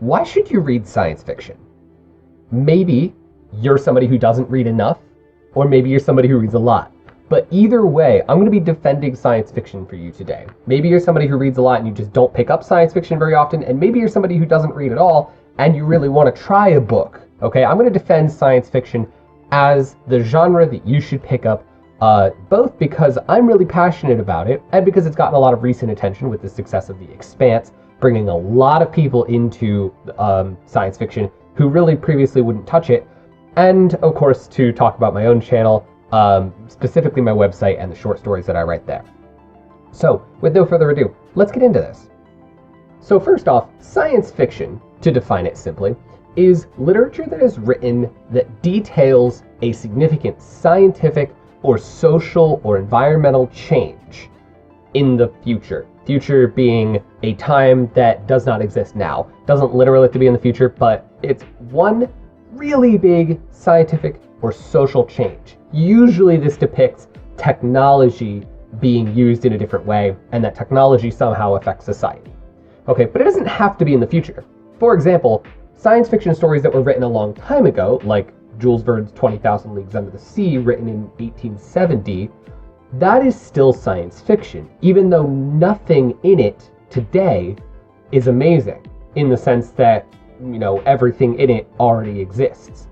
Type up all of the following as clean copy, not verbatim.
why should you read science fiction? Maybe you're somebody who doesn't read enough, or maybe you're somebody who reads a lot. But either way, I'm going to be defending science fiction for you today. Maybe you're somebody who reads a lot and you just don't pick up science fiction very often, and maybe you're somebody who doesn't read at all and you really want to try a book. Okay, I'm going to defend science fiction as the genre that you should pick up, both because I'm really passionate about it and because it's gotten a lot of recent attention with the success of The Expanse, bringing a lot of people into science fiction who really previously wouldn't touch it, and of course to talk about my own channel, specifically my website and the short stories that I write there. So, with no further ado, let's get into this. So first off, science fiction, to define it simply, is literature that is written that details a significant scientific or social or environmental change in the future. Future being a time that does not exist now. Doesn't literally have to be in the future, but it's one really big scientific or social change. Usually this depicts technology being used in a different way, and that technology somehow affects society. Okay, but it doesn't have to be in the future. For example, science fiction stories that were written a long time ago, like Jules Verne's 20,000 Leagues Under the Sea, written in 1870, that is still science fiction, even though nothing in it today is amazing, in the sense that, everything in it already exists.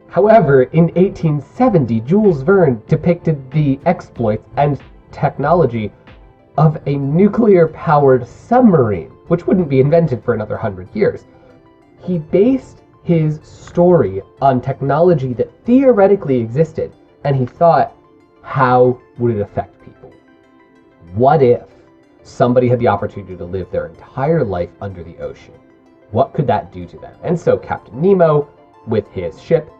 However, in 1870, Jules Verne depicted the exploits and technology of a nuclear-powered submarine, which wouldn't be invented for another 100 years. He based his story on technology that theoretically existed, and he thought, how would it affect people? What if somebody had the opportunity to live their entire life under the ocean? What could that do to them? And so Captain Nemo, with his ship,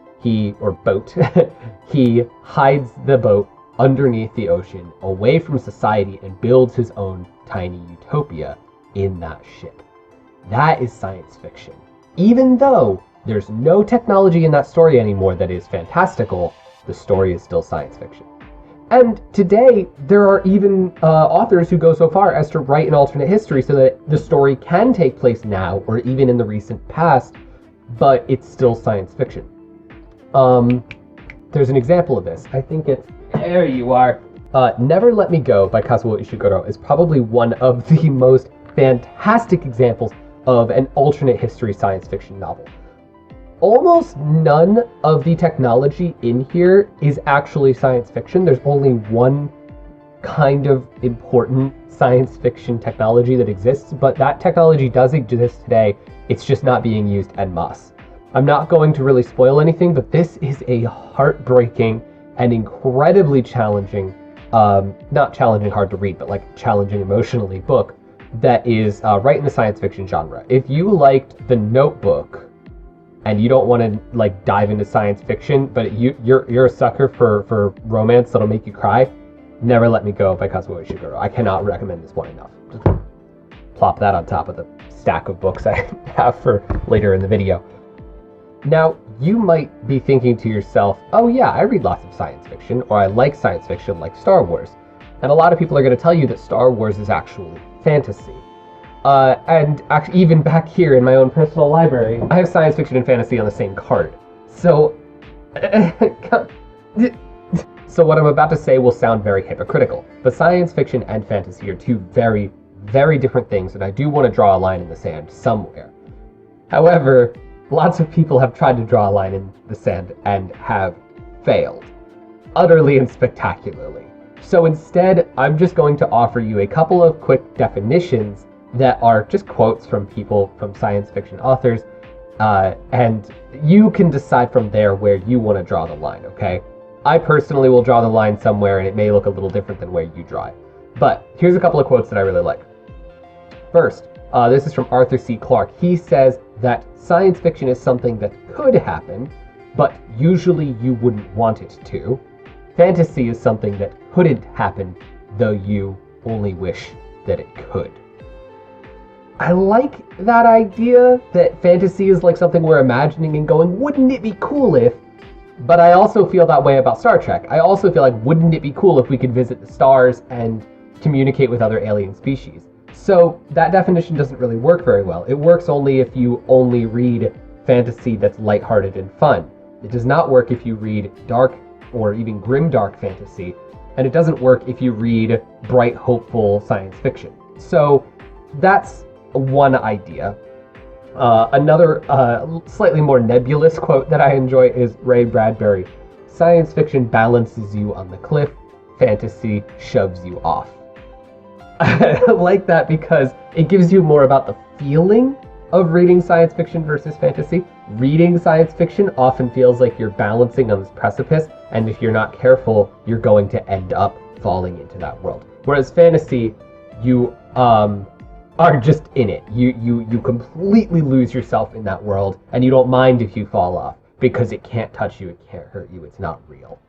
boat, he hides the boat underneath the ocean, away from society, and builds his own tiny utopia in that ship. That is science fiction. Even though there's no technology in that story anymore that is fantastical, the story is still science fiction. And today, there are even authors who go so far as to write an alternate history so that the story can take place now, or even in the recent past, but it's still science fiction. There's an example of this. I think it's... There you are. Never Let Me Go by Kazuo Ishiguro is probably one of the most fantastic examples of an alternate history science fiction novel. Almost none of the technology in here is actually science fiction. There's only one kind of important science fiction technology that exists, but that technology does exist today. It's just not being used en masse. I'm not going to really spoil anything, but this is a heartbreaking and incredibly challenging, not challenging hard to read, but like challenging emotionally book that is right in the science fiction genre. If you liked The Notebook, and you don't want to like dive into science fiction, but you're a sucker for romance that'll make you cry, Never Let Me Go by Kazuo Ishiguro. I cannot recommend this one enough. Just plop that on top of the stack of books I have for later in the video. Now, you might be thinking to yourself, oh yeah, I read lots of science fiction, or I like science fiction like Star Wars. And a lot of people are going to tell you that Star Wars is actually fantasy. And actually, even back here in my own personal library, I have science fiction and fantasy on the same card. So, so what I'm about to say will sound very hypocritical, but science fiction and fantasy are two very, very different things, and I do want to draw a line in the sand somewhere. However, lots of people have tried to draw a line in the sand and have failed, utterly and spectacularly. So instead, I'm just going to offer you a couple of quick definitions that are just quotes from people, from science fiction authors, and you can decide from there where you want to draw the line, okay? I personally will draw the line somewhere, and it may look a little different than where you draw it. But here's a couple of quotes that I really like. First, this is from Arthur C. Clarke. He says that science fiction is something that could happen, but usually you wouldn't want it to. Fantasy is something that couldn't happen, though you only wish that it could. I like that idea that fantasy is like something we're imagining and going, wouldn't it be cool if? But I also feel that way about Star Trek. I also feel like, wouldn't it be cool if we could visit the stars and communicate with other alien species? So that definition doesn't really work very well. It works only if you only read fantasy that's lighthearted and fun. It does not work if you read dark or even grimdark fantasy, and it doesn't work if you read bright, hopeful science fiction. So that's one idea. Another slightly more nebulous quote that I enjoy is Ray Bradbury. Science fiction balances you on the cliff, fantasy shoves you off. I like that because it gives you more about the feeling of reading science fiction versus fantasy. Reading science fiction often feels like you're balancing on this precipice, and if you're not careful, you're going to end up falling into that world. Whereas fantasy, you are just in it. You completely lose yourself in that world, and you don't mind if you fall off because it can't touch you, it can't hurt you, it's not real.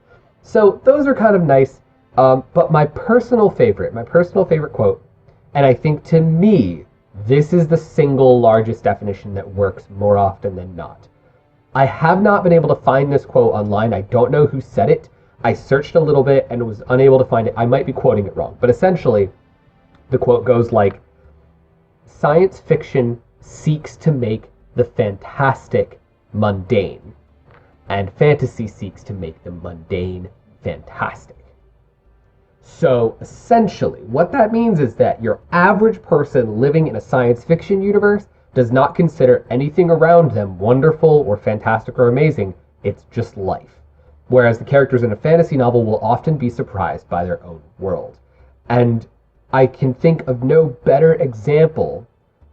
So those are kind of nice. But my personal favorite quote, and I think to me, this is the single largest definition that works more often than not. I have not been able to find this quote online. I don't know who said it. I searched a little bit and was unable to find it. I might be quoting it wrong, but essentially, the quote goes like, "Science fiction seeks to make the fantastic mundane, and fantasy seeks to make the mundane fantastic." So essentially, what that means is that your average person living in a science fiction universe does not consider anything around them wonderful or fantastic or amazing. It's just life. Whereas the characters in a fantasy novel will often be surprised by their own world. And I can think of no better example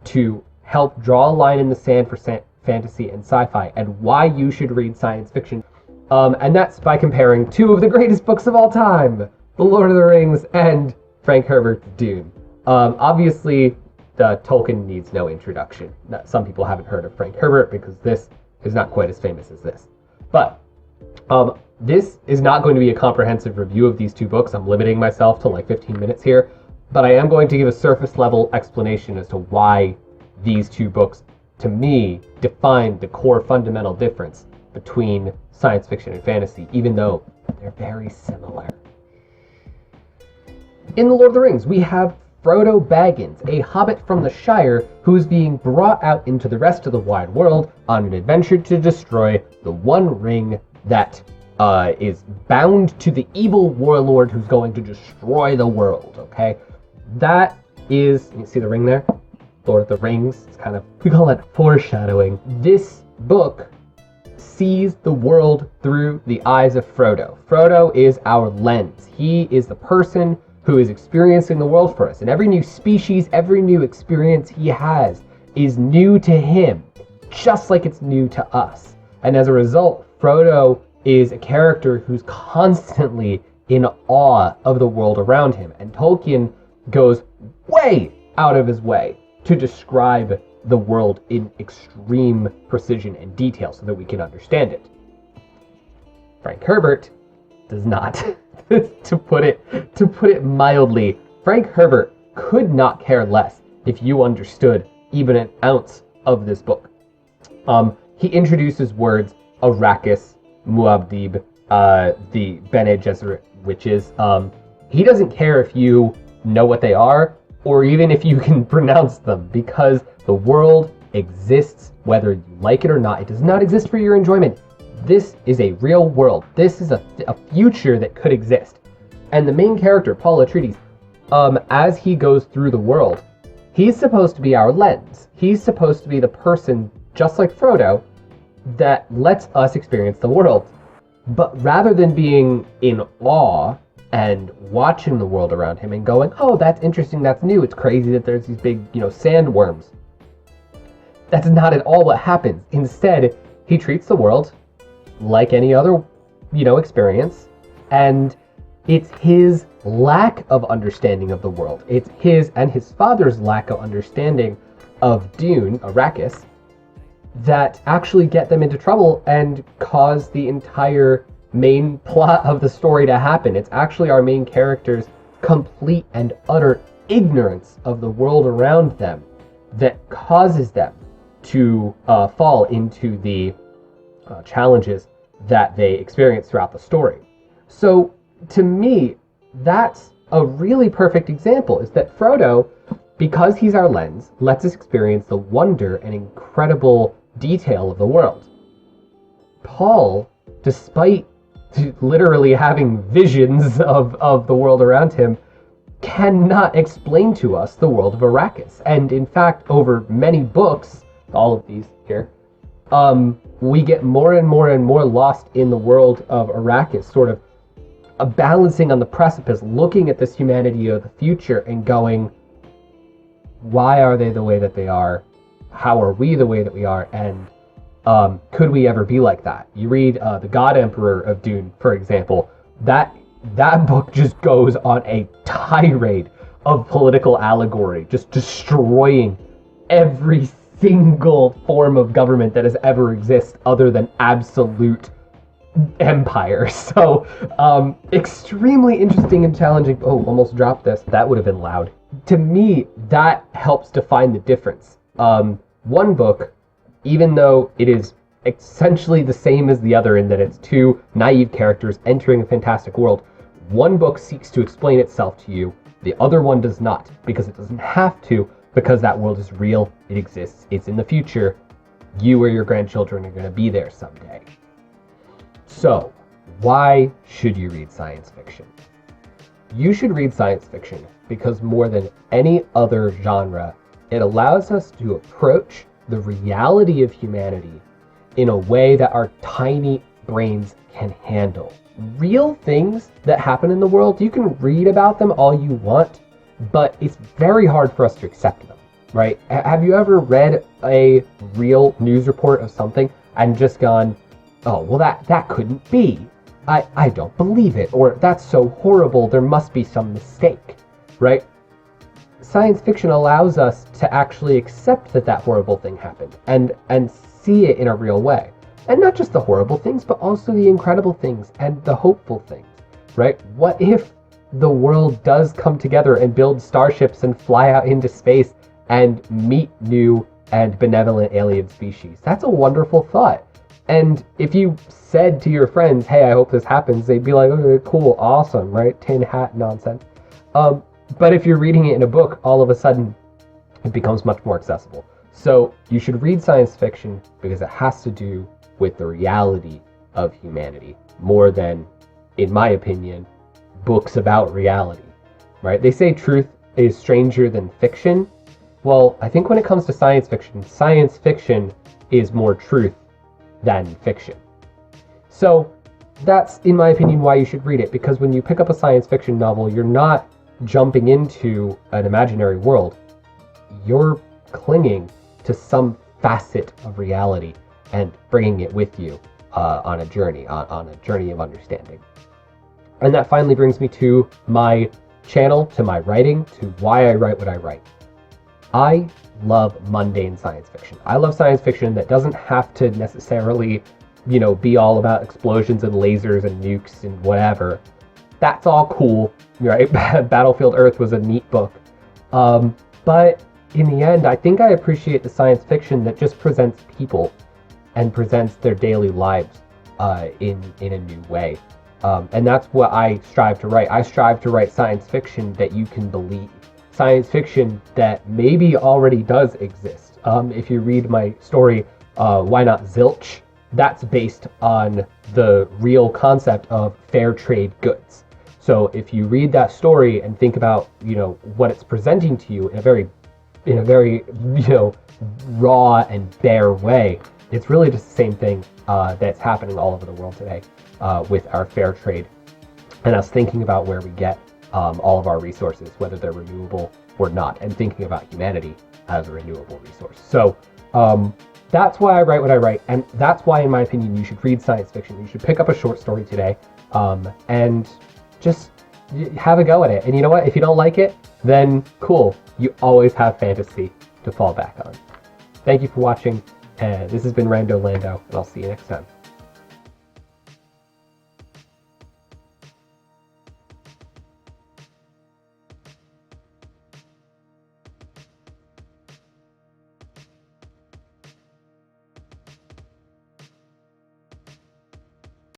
to help draw a line in the sand for fantasy and sci-fi and why you should read science fiction. And that's by comparing two of the greatest books of all time, The Lord of the Rings and Frank Herbert's Dune. Obviously, Tolkien needs no introduction. Some people haven't heard of Frank Herbert because this is not quite as famous as this. But this is not going to be a comprehensive review of these two books. I'm limiting myself to like 15 minutes here. But I am going to give a surface level explanation as to why these two books, to me, define the core fundamental difference between science fiction and fantasy, even though they're very similar. In The Lord of the Rings, we have Frodo Baggins, a hobbit from the Shire who's being brought out into the rest of the wide world on an adventure to destroy the one ring that is bound to the evil warlord who's going to destroy the world, okay? That is, you see the ring there? Lord of the Rings, it's kind of, we call it foreshadowing. This book sees the world through the eyes of Frodo. Frodo is our lens. He is the person who is experiencing the world for us. And every new species, every new experience he has is new to him, just like it's new to us. And as a result, Frodo is a character who's constantly in awe of the world around him. And Tolkien goes way out of his way to describe the world in extreme precision and detail so that we can understand it. Frank Herbert does not. to put it mildly, Frank Herbert could not care less if you understood even an ounce of this book. He introduces words Arrakis, Muad'Dib, the Bene Gesserit witches. He doesn't care if you know what they are or even if you can pronounce them, because the world exists whether you like it or not. It does not exist for your enjoyment. This is a real world. This is a future that could exist. And the main character, Paul Atreides, as he goes through the world, he's supposed to be our lens. He's supposed to be the person, just like Frodo, that lets us experience the world. But rather than being in awe and watching the world around him and going, oh, that's interesting, that's new, it's crazy that there's these big, sandworms. That's not at all what happens. Instead, he treats the world like any other, experience, and it's his lack of understanding of the world. It's his and his father's lack of understanding of Dune, Arrakis, that actually get them into trouble and cause the entire main plot of the story to happen. It's actually our main character's complete and utter ignorance of the world around them that causes them to fall into the challenges that they experience throughout the story. So, to me, that's a really perfect example, is that Frodo because he's our lens, lets us experience the wonder and incredible detail of the world. Paul, despite literally having visions of the world around him, cannot explain to us the world of Arrakis. And in fact, over many books, all of these here, we get more and more and more lost in the world of Arrakis, sort of a balancing on the precipice, looking at this humanity of the future and going, why are they the way that they are? How are we the way that we are? And could we ever be like that? You read The God Emperor of Dune, for example, that book just goes on a tirade of political allegory, just destroying every single form of government that has ever existed other than absolute empire. So extremely interesting and challenging. Oh, almost dropped this. That would have been loud. To me, that helps define the difference. One book, even though it is essentially the same as the other in that it's two naive characters entering a fantastic world, one book seeks to explain itself to you, the other one does not, because it doesn't have to, because that world is real, it exists, it's in the future, you or your grandchildren are going to be there someday. So, why should you read science fiction? You should read science fiction because more than any other genre, it allows us to approach the reality of humanity in a way that our tiny brains can handle. Real things that happen in the world, you can read about them all you want, but it's very hard for us to accept them, right? Have you ever read a real news report of something and just gone, oh, well, that couldn't be. I don't believe it. Or that's so horrible, there must be some mistake, right? Science fiction allows us to actually accept that horrible thing happened and see it in a real way. And not just the horrible things, but also the incredible things and the hopeful things, right? What if the world does come together and build starships and fly out into space and meet new and benevolent alien species? That's a wonderful thought. And if you said to your friends, hey, I hope this happens, they'd be like, okay, cool, awesome, right? Tin hat nonsense. But if you're reading it in a book, all of a sudden, it becomes much more accessible. So you should read science fiction because it has to do with the reality of humanity more than, in my opinion, books about reality, right? They say truth is stranger than fiction. Well, I think when it comes to science fiction is more truth than fiction. So that's, in my opinion, why you should read it, because when you pick up a science fiction novel, you're not jumping into an imaginary world. You're clinging to some facet of reality and bringing it with you on a journey of understanding. And that finally brings me to my channel, to my writing, to why I write what I write. I love mundane science fiction. I love science fiction that doesn't have to necessarily, be all about explosions and lasers and nukes and whatever. That's all cool, right? Battlefield Earth was a neat book. But in the end, I think I appreciate the science fiction that just presents people and presents their daily lives in a new way. And that's what I strive to write. I strive to write science fiction that you can believe. Science fiction that maybe already does exist. If you read my story, Why Not Zilch, that's based on the real concept of fair trade goods. So if you read that story and think about, what it's presenting to you in a very, raw and bare way, it's really just the same thing that's happening all over the world today with our fair trade and us thinking about where we get all of our resources, whether they're renewable or not, and thinking about humanity as a renewable resource. So that's why I write what I write, and that's why, in my opinion, you should read science fiction. You should pick up a short story today and just have a go at it. And you know what? If you don't like it, then cool. You always have fantasy to fall back on. Thank you for watching. This has been Rando Lando, and I'll see you next time.